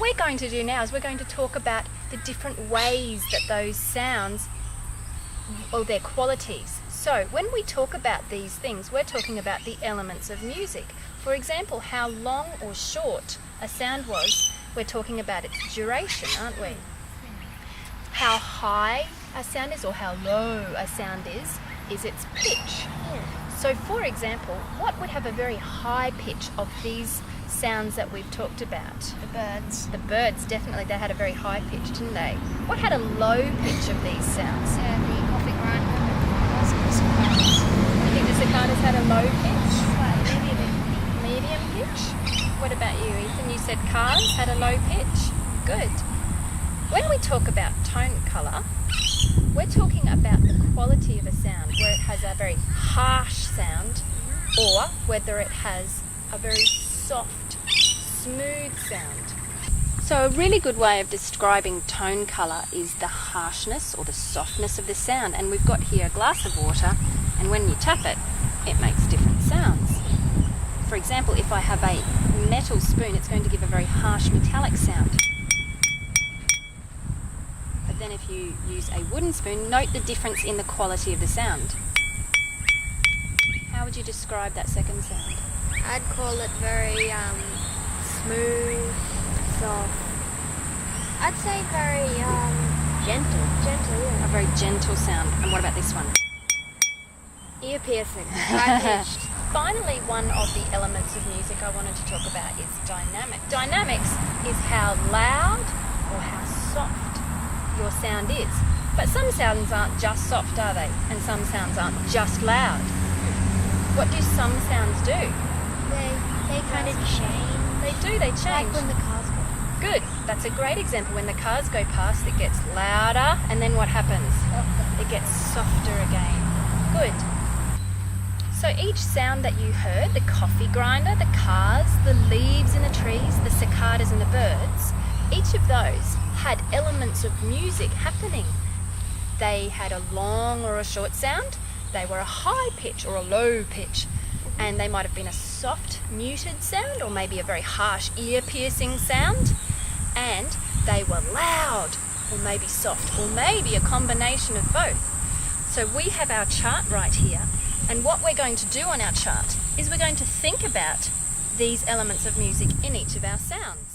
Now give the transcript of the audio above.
what we're going to do now is we're going to talk about the different ways that those sounds, or their qualities. So when we talk about these things, we're talking about the elements of music. For example, how long or short a sound was, we're talking about its duration, aren't we? How high a sound is or how low a sound is its pitch. So for example, what would have a very high pitch of these sounds that we've talked about? The birds. The birds, definitely, they had a very high pitch, didn't they? What had a low pitch of these sounds? The coffee grinder, the cicadas. I think the cicadas had a low pitch. Maybe a bit. Medium pitch? What about you, Ethan? You said cars had a low pitch? Good. When we talk about tone colour, we're talking about the quality of a sound, where it has a very harsh sound or whether it has a very soft, smooth sound. So a really good way of describing tone colour is the harshness or the softness of the sound. And we've got here a glass of water, and when you tap it, it makes different sounds. For example, if I have a metal spoon, it's going to give a very harsh metallic sound. But then if you use a wooden spoon, note the difference in the quality of the sound. How would you describe that second sound? I'd call it very smooth, soft. I'd say very gentle. Gentle, yeah. A very gentle sound. And what about this one? Ear piercing. High-pitched. Finally, one of the elements of music I wanted to talk about is dynamic. Dynamics is how loud or how soft your sound is. But some sounds aren't just soft, are they? And some sounds aren't just loud. What do some sounds do? They kind of change. They change. Like when the cars go. Good. That's a great example. When the cars go past, it gets louder, and then what happens? It gets softer again. Good. So each sound that you heard, the coffee grinder, the cars, the leaves in the trees, the cicadas and the birds, each of those had elements of music happening. They had a long or a short sound, they were a high pitch or a low pitch, and they might have been a soft, muted sound or maybe a very harsh, ear-piercing sound, and they were loud or maybe soft or maybe a combination of both. So we have our chart right here, and what we're going to do on our chart is we're going to think about these elements of music in each of our sounds.